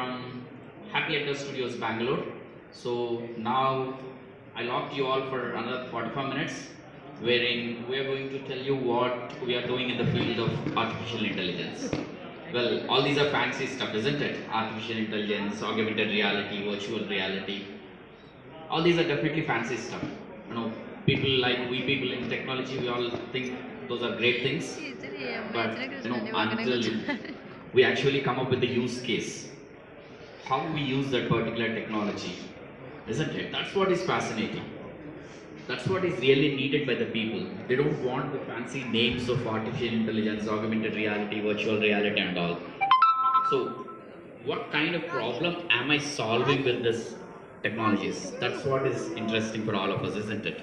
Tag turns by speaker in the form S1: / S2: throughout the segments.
S1: from Happy Actor Studios, Bangalore. So now I locked you all for another 45 minutes, wherein we are going to tell you what we are doing in the field of artificial intelligence. Well, all these are fancy stuff, isn't it? Artificial intelligence, augmented reality, virtual reality. All these are definitely fancy stuff. You know, people like we people in technology, we all think those are great things. But until we actually come up with the use case, how we use that particular technology, isn't it? That's what is fascinating. That's what is really needed by the people. They don't want the fancy names of artificial intelligence, augmented reality, virtual reality, and all. So, what kind of problem am I solving with this technologies? That's what is interesting for all of us, isn't it?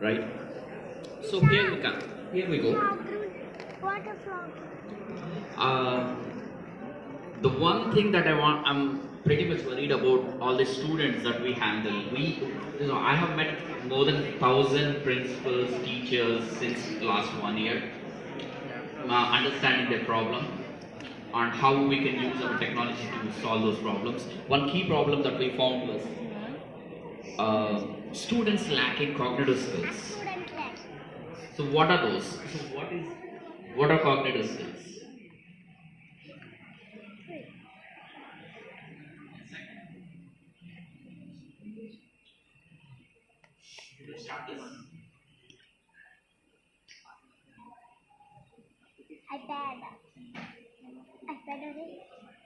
S1: Right? So here we come. Here we go. The one thing that I'm pretty much worried about all the students that we handle. I have met more than 1,000 principals, teachers since last 1 year, understanding their problem and how we can use our technology to solve those problems. One key problem that we found was students lacking cognitive skills. So what are those? So what are cognitive skills?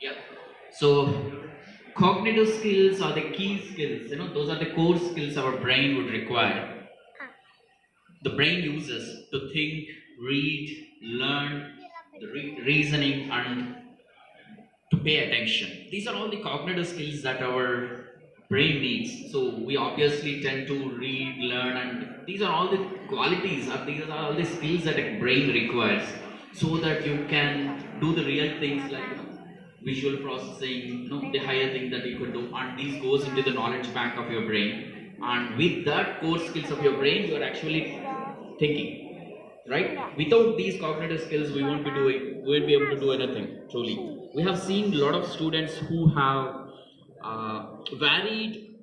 S1: Yeah. So cognitive skills are the key skills. Those are the core skills our brain would require. The brain uses to think, read, learn, the reasoning, and to pay attention. These are all the cognitive skills that our brain needs. So we obviously tend to read, learn, and these are all the qualities, or these are all the skills that a brain requires, so that you can do the real things like visual processing, the higher thing that you could do, and this goes into the knowledge bank of your brain. And with that core skills of your brain, you are actually thinking, right? Without these cognitive skills, we won't be able to do anything. Truly, we have seen a lot of students who have varied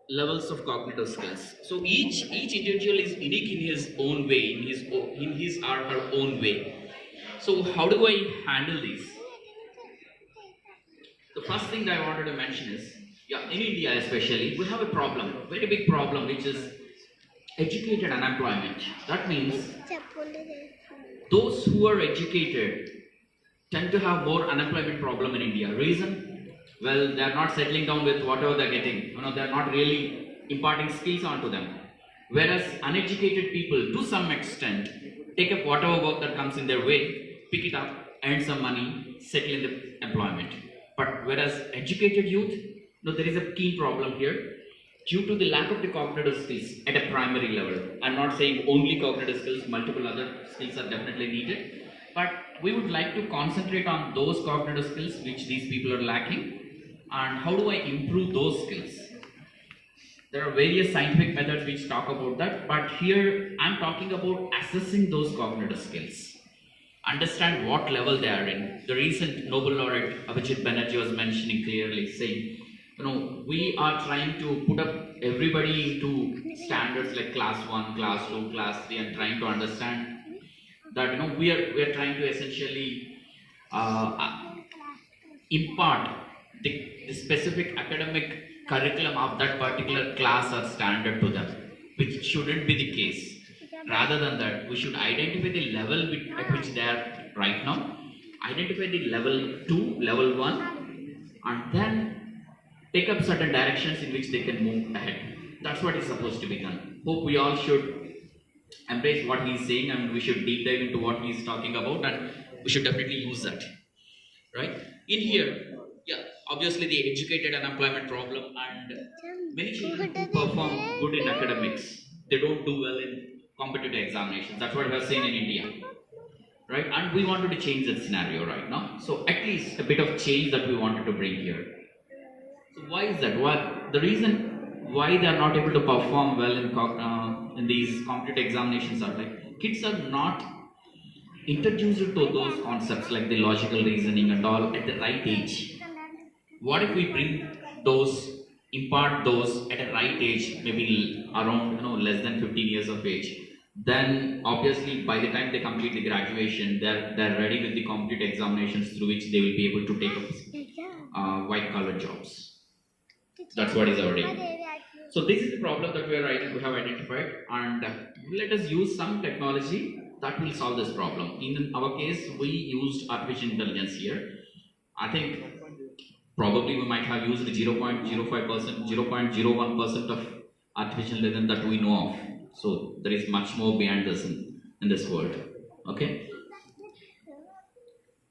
S1: levels of cognitive skills. So each individual is unique in his own way, in his or her own way. So how do I handle these? The first thing that I wanted to mention is, in India especially, we have a problem, a very big problem, which is educated unemployment. That means those who are educated tend to have more unemployment problem in India. Reason? Well, they are not settling down with whatever they're getting. They are not really imparting skills onto them. Whereas uneducated people, to some extent, take up whatever work that comes in their way, pick it up, earn some money, settle in the employment. But whereas educated youth, there is a key problem here. Due to the lack of the cognitive skills at a primary level, I'm not saying only cognitive skills, multiple other skills are definitely needed, but we would like to concentrate on those cognitive skills which these people are lacking, and how do I improve those skills? There are various scientific methods which talk about that, but here I'm talking about assessing those cognitive skills. Understand what level they are in. The recent Nobel laureate Abhijit Banerjee was mentioning clearly, saying, we are trying to put up everybody into standards like class 1, class 2, class 3, and trying to understand that we are trying to essentially impart the specific academic curriculum of that particular class or standard to them, which shouldn't be the case. Rather than that, we should identify the level at which they are right now, identify the level 2, level 1, and then take up certain directions in which they can move ahead. That's what is supposed to be done. Hope we all should embrace what he's saying, and we should deep dive into what he's talking about, and we should definitely use that. Right? In here, obviously the educated unemployment problem, and many children who perform good in academics, they don't do well in competitive examinations. That's what we are seeing in India. Right? And we wanted to change that scenario right now. So at least a bit of change that we wanted to bring here. So why is that? The reason why they are not able to perform well in these competitive examinations are like kids are not introduced to those concepts like the logical reasoning and all at the right age. What if we bring those, impart those at a right age, maybe around less than 15 years of age? Then obviously by the time they complete the graduation, they're ready with the competitive examinations through which they will be able to take up white collar jobs. That's what is our aim. So this is the problem that we have identified, and let us use some technology that will solve this problem. In our case, we used artificial intelligence here. I think probably we might have used 0.05%, 0.01% of artificial intelligence that we know of. So there is much more behind this in this world. Okay.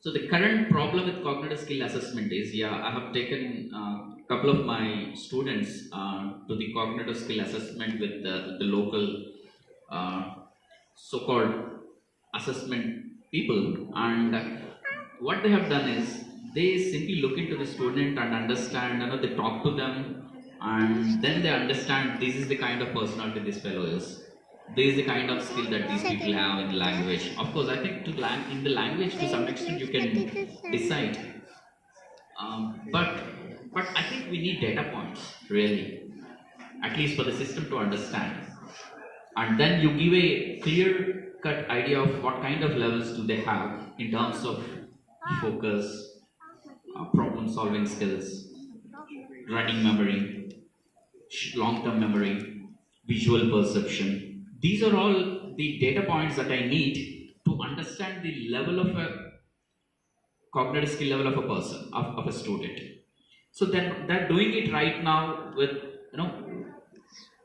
S1: So the current problem with cognitive skill assessment is, I have taken a couple of my students to the cognitive skill assessment with the local so-called assessment people, and what they have done is they simply look into the student and understand, they talk to them, and then they understand this is the kind of personality this fellow is. This is the kind of skill that these people have in the language. Of course, I think in the language to some extent you can decide, but I think we need data points really, at least for the system to understand, and then you give a clear cut idea of what kind of levels do they have in terms of focus, problem solving skills, running memory, long term memory, visual perception. These are all the data points that I need to understand the level of a cognitive skill level of a person, of a student. So then they're doing it right now with,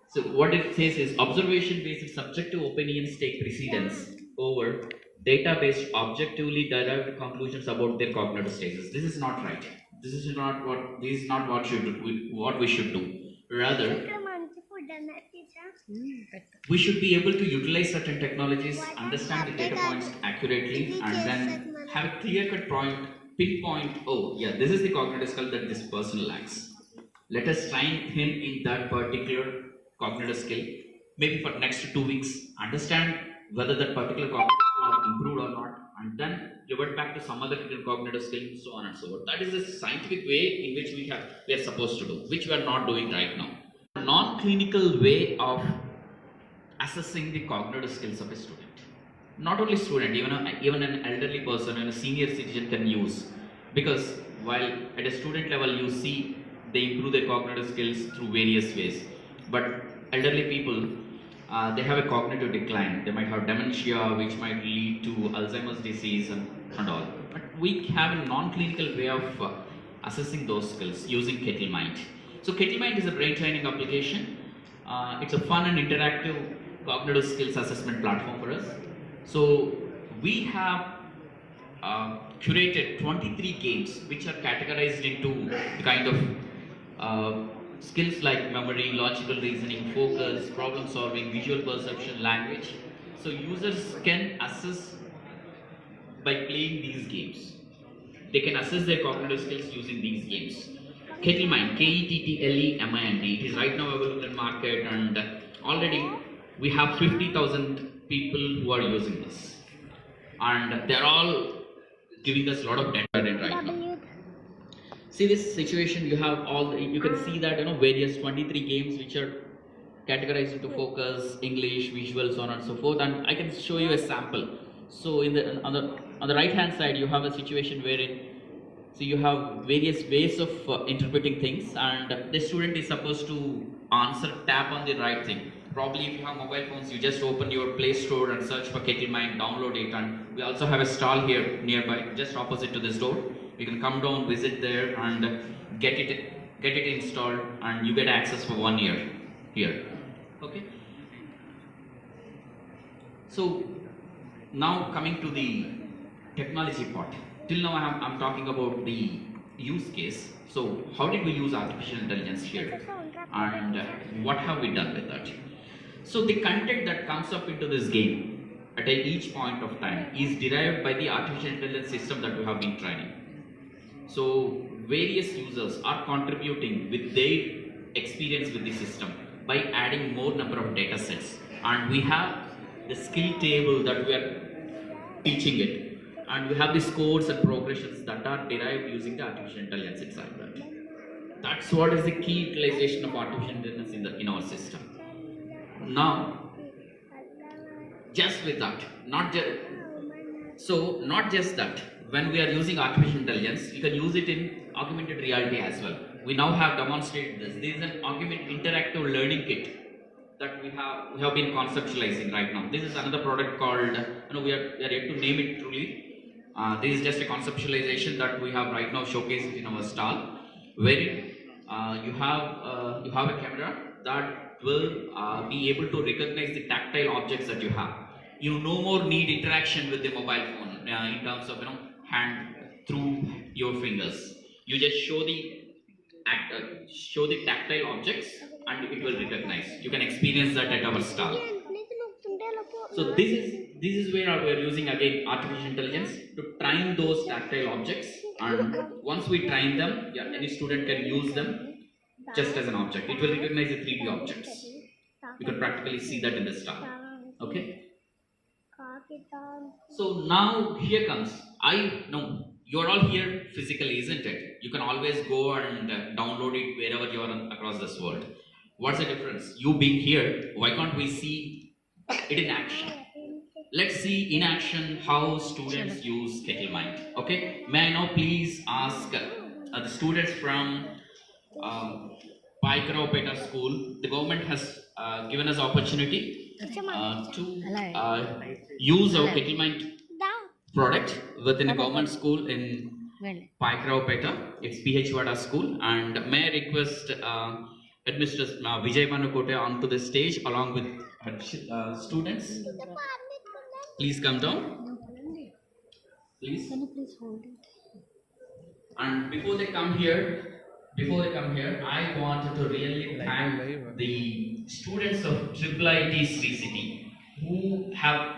S1: so what it says is observation based subjective opinions take precedence over data-based objectively derived conclusions about their cognitive status. This is not right. This is not what we should do. Rather, we should be able to utilize certain technologies, understand the data points accurately, and then have a clear-cut pinpoint. Oh, yeah, this is the cognitive skill that this person lacks. Let us train him in that particular cognitive skill, maybe for next 2 weeks, understand whether that particular cognitive skill has improved or not, and then revert back to some other cognitive skill, so on and so forth. That is the scientific way in which we are supposed to do, which we are not doing right now. A non-clinical way of assessing the cognitive skills of a student. Not only student, even an elderly person and a senior citizen can use, because while at a student level you see they improve their cognitive skills through various ways, but elderly people, they have a cognitive decline. They might have dementia, which might lead to Alzheimer's disease and all. But we have a non-clinical way of assessing those skills using KettleMind. So KettleMind is a brain training application. It's a fun and interactive cognitive skills assessment platform for us. So we have curated 23 games which are categorized into the kind of skills like memory, logical reasoning, focus, problem solving, visual perception, language. So users can assess by playing these games. They can assess their cognitive skills using these games. KettleMind, KettleMind. It is right now available in market, and already we have 50,000 people who are using this, and they're all giving us a lot of data right now. See this situation, you have you can see that various 23 games which are categorized into focus, English, visual, so on and so forth, and I can show you a sample. So on the right hand side you have a situation wherein, so you have various ways of interpreting things, and the student is supposed to tap on the right thing. Probably if you have mobile phones, you just open your Play Store and search for KettleMind, download it, and we also have a stall here nearby, just opposite to this door. You can come down, visit there, and get it installed, and you get access for 1 year here. Okay. So now coming to the technology part. Till now I'm talking about the use case. So how did we use artificial intelligence here, and what have we done with that? So the content that comes up into this game at each point of time is derived by the artificial intelligence system that we have been training. So various users are contributing with their experience with the system by adding more number of data sets, and we have the skill table that we are teaching it, and we have the scores and progressions that are derived using the artificial intelligence inside that. That's what is the key utilization of artificial intelligence in our system. Now, just with that, not just that. When we are using artificial intelligence, you can use it in augmented reality as well. We now have demonstrated this. This is an augmented interactive learning kit that we have been conceptualizing right now. This is another product called, we are yet to name it truly. This is just a conceptualization that we have right now showcased in our stall, wherein you have a camera that will be able to recognize the tactile objects that you have. You no more need interaction with the mobile phone in terms of hand through your fingers. You just show the tactile objects and it will recognize. You can experience that at our stall. So this is where we are using again artificial intelligence to train those tactile objects, and once we train them, any student can use them just as an object. It will recognize the 3D objects. You can practically see that in the stall. Okay. So now here comes, I know you're all here physically, isn't it? You can always go and download it wherever you are across this world. What's the difference? You being here, why can't we see it in action? Let's see in action how students use KettleMind. Okay, may I now please ask the students from Paikaraupeta school. The government has given us opportunity to use our KettleMind product within a government school in Paikaraupeta. It's PH Vada school, and may I request Administrator Vijay Banukote onto the stage along with her students. Please come down. Please.
S2: Can you please hold it?
S1: And before they come here, I wanted to really thank the students of IIIT Sri City who have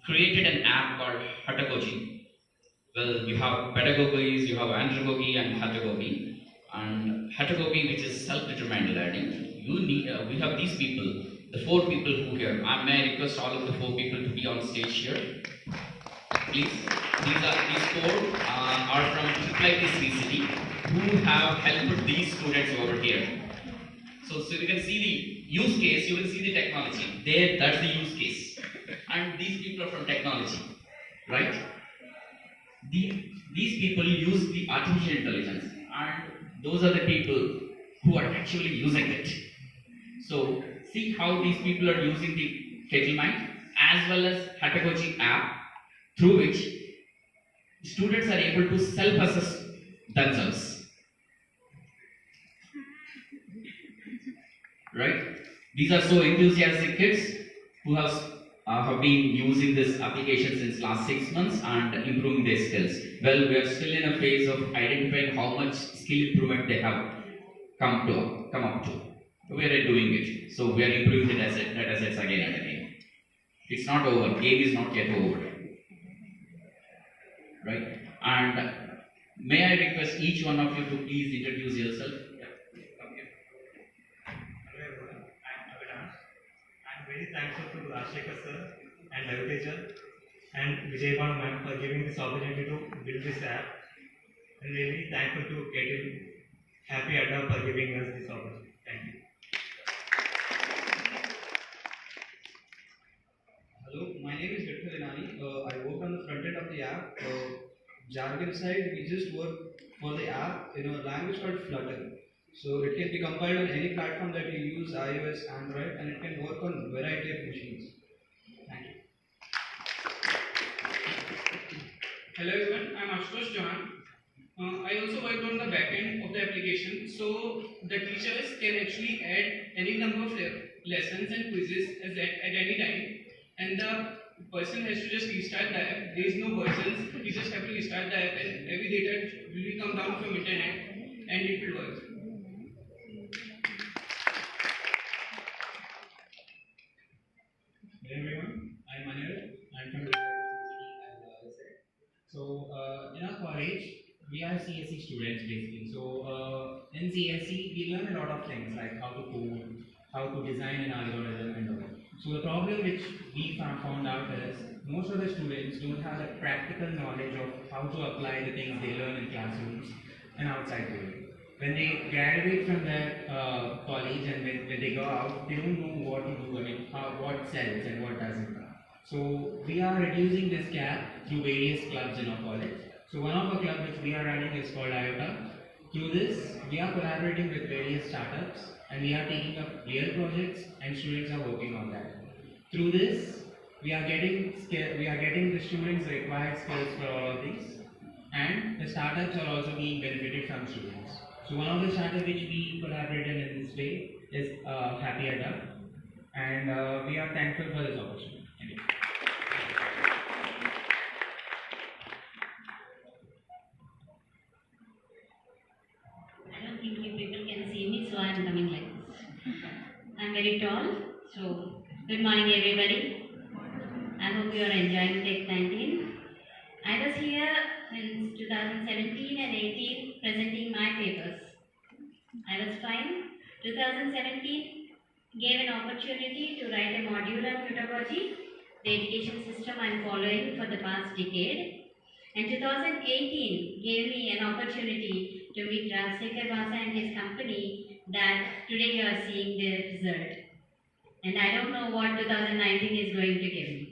S1: created an app called Hatagogy. Well, you have pedagogies, you have andragogy and Hatagogy. And Hatagogy, which is self-determined learning, we have these people, the 4 people who here. May I request all of the 4 people to be on stage here? Please. These 4 are from IIIT Sri City who have helped these students over here. So you can see the use case, you will see the technology. There, that's the use case. And these people are from technology, right? These people use the artificial intelligence, and those are the people who are actually using it. So see how these people are using the KettleMind as well as Hatagogy app, through which students are able to self-assess themselves. Right? These are so enthusiastic kids who have been using this application since last 6 months and improving their skills. Well, we are still in a phase of identifying how much skill improvement they have come up to. We are doing it. So we are improving the data sets again and again. It's not over. Game is not yet over. Right? And may I request each one of you to please introduce yourself?
S3: Very thankful to Rajshekar sir and Raviteja and Vijay Banu ma'am for giving this opportunity to build this app, and really thankful to Kettle Happy Adda for giving us this opportunity. Thank you.
S4: Hello, my name is Vittal Inani. I work on the front end of the app. Jargon side, we just work for the app in a language called Flutter. So it can be compiled on any platform that you use, iOS, Android, and it can work on a variety of machines. Thank you.
S5: Hello everyone, I am Ashutosh Johan. I also worked on the back end of the application, so the teachers can actually add any number of lessons and quizzes at any time, and the person has to just restart the app. There is no buttons, you just have to restart the app and every data will come down from internet and it will work.
S6: Hey everyone, I'm Anil. I'm from the as I said. So in our college, we are CSE students basically. So in CSE, we learn a lot of things like how to code, how to design an algorithm and all. So the problem which we found out is most of the students don't have the practical knowledge of how to apply the things they learn in classrooms and outside the world. when they graduate from their college and when they go out, they don't know what to do. I mean, what sells and what doesn't. So we are reducing this gap through various clubs in our college. So one of our clubs which we are running is called IOTA. Through this, we are collaborating with various startups and we are taking up real projects and students are working on that. Through this, we are getting the students required skills for all of these, and the startups are also being benefited from students. So one of the startups which we collaborated in this way is Happy Adult, and we are thankful for this opportunity. Thank you.
S2: I don't think you people can see me, so I'm coming like this. I'm very tall, so good morning everybody. I hope you are enjoying Tech 19. I was here in 2017 and 18 presenting my papers. I was fine. 2017 gave an opportunity to write a module on pedagogy, the education system I'm following for the past decade. And 2018 gave me an opportunity to meet Rajsekhar Vasa and his company that today you are seeing the result. And I don't know what 2019 is going to give me.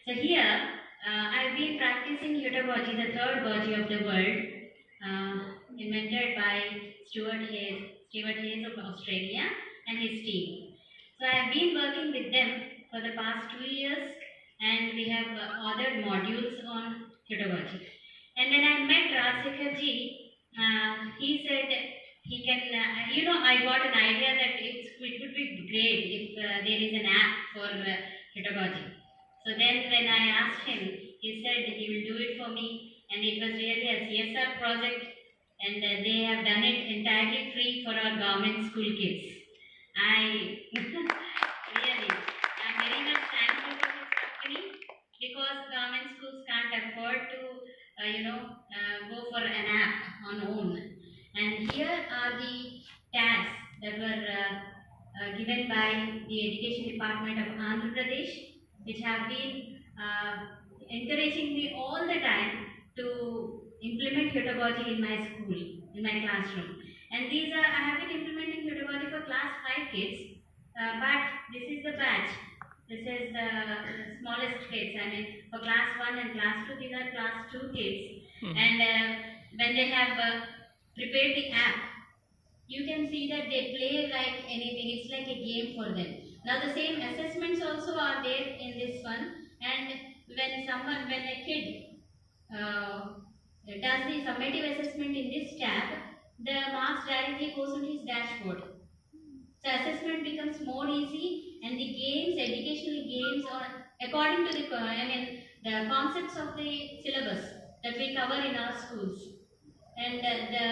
S2: So here, I've been practicing pedagogy, the third Boji of the world, invented by Stuart Hayes of Australia and his team. So I've been working with them for the past 2 years, and we have authored modules on pedagogy. And when I met Rajsekhar ji, he said he can, I got an idea that it would be great if there is an app for pedagogy. So then when I asked him, he said he will do it for me, and it was really a CSR project, and they have done it entirely free for our government school kids. I'm very much thankful for his company, because government schools can't afford to, go for an app on own. And here are the tags that were given by the Education Department of Andhra Pradesh, which have been encouraging me all the time to implement pedagogy in my school, in my classroom. And these are, I have been implementing pedagogy for class 5 kids, but this is the batch. This is the smallest kids. I mean, for class 1 and class 2, these are class 2 kids. And when they have prepared the app, you can see that they play like anything. It's like a game for them. Now the same assessments also are there in this one. And when a kid does the summative assessment in this tab, the marks directly goes on his dashboard. So assessment becomes more easy, and the games, educational games, are according to the concepts of the syllabus that we cover in our schools. And the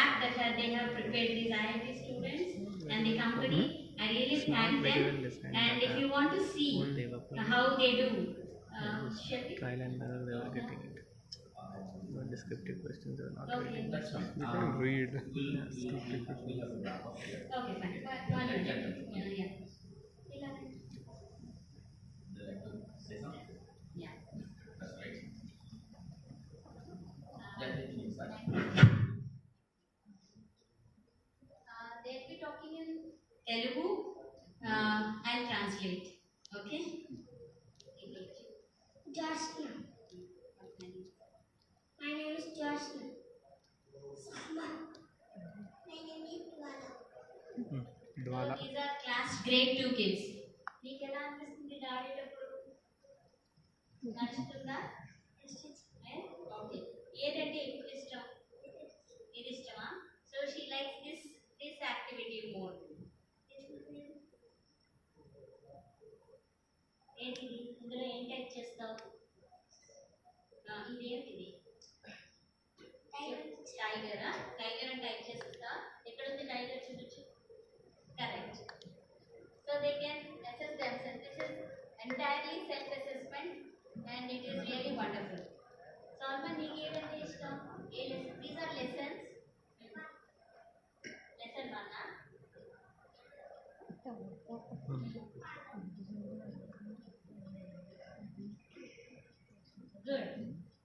S2: app that they have prepared these IIT students and the company, I really thank them. And if you want to see how they do,
S7: trial and error they were getting it. But descriptive questions they were not
S2: okay,
S7: reading.
S2: that's fine.
S7: You can read descriptive questions.
S2: Okay, fine. One minute. Yeah. Yeah. They'll be talking in Telugu. I'll translate. Okay?
S8: Jasna. My name is Jasna. My name is Dwala.
S7: Dwala.
S2: These are class grade 2 kids. మీకు ఎలా అనిపిస్తుంది ఆడేటప్పుడు నచ్చుతుందా? Okay. ఏదంటే ఎక్కువ ఇష్టం? ఇది ఇష్టమా? So she likes this activity more. ఏంటిది? ఇందులో ఏం టైప్ చేస్తావు? ఇదేంటిది? టైగరా? టైగర్ అని టైప్ చేస్తా. ఎక్కడుంది టైగర్ చూపించు. Correct. So they can assess themselves. This is entirely self-assessment, and it is really wonderful. Salma, నీకు ఏదంటే ఇష్టం? These are lessons. Lesson 1. Good.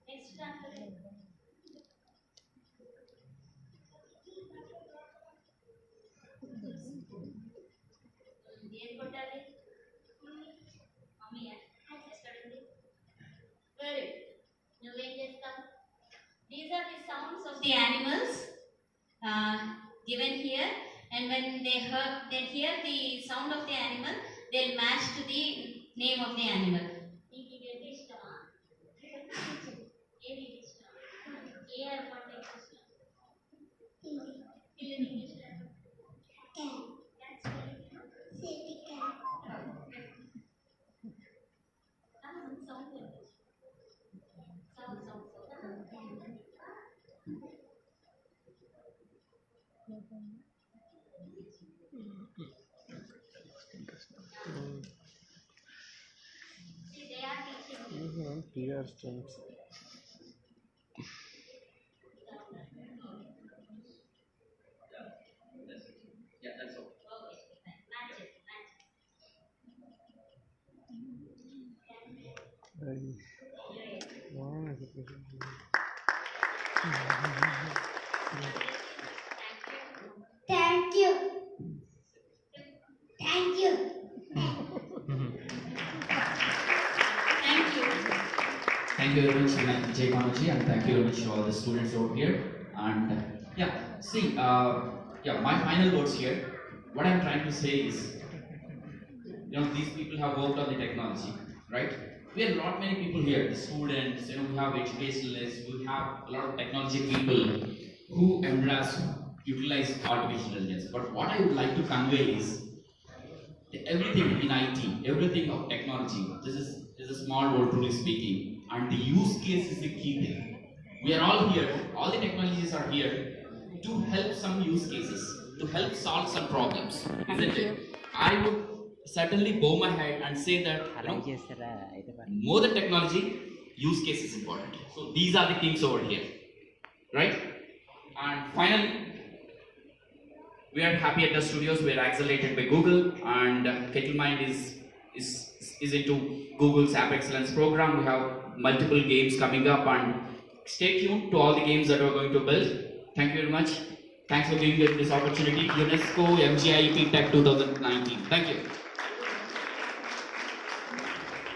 S2: Next translate. ఏం కొట్టాలి మమ్మీ చేస్తాడండి వెరీ నువ్వేం చేస్తావు these are the sounds of the animals given here, and when they hear the sound of the animal, they'll match to the name of the animal. నీకు ఇది ఇష్టమా ఏది ఇష్టం ఏ ఏర్పాటు ఇష్టం పిల్లి ఇష్టం
S7: PR stunts.
S1: Yeah, that's all.
S8: Thank you. Thank you.
S2: Thank you.
S1: Thank you very much, Jay Manoji, and thank you very much to all the students over here. And my final words here. What I'm trying to say is, these people have worked on the technology, right? We have not many people here, the students, we have educationalists, we have a lot of technology people who embrace, utilize artificial intelligence. But what I would like to convey is everything in IT, everything of technology. This is a small word, truly speaking, and the use case is the key thing. We are all here, all the technologies are here to help some use cases, to help solve some problems, isn't it? I would certainly bow my head and say that more than technology, use case is important. So these are the things over here, right? And finally, we are happy at the studios. We are accelerated by Google, and Kettleminde is into Google's App Excellence program. We have multiple games coming up, and stay tuned to all the games that we're going to build. Thank you very much. Thanks for giving us this opportunity. UNESCO MGIEP Tech 2019. Thank you.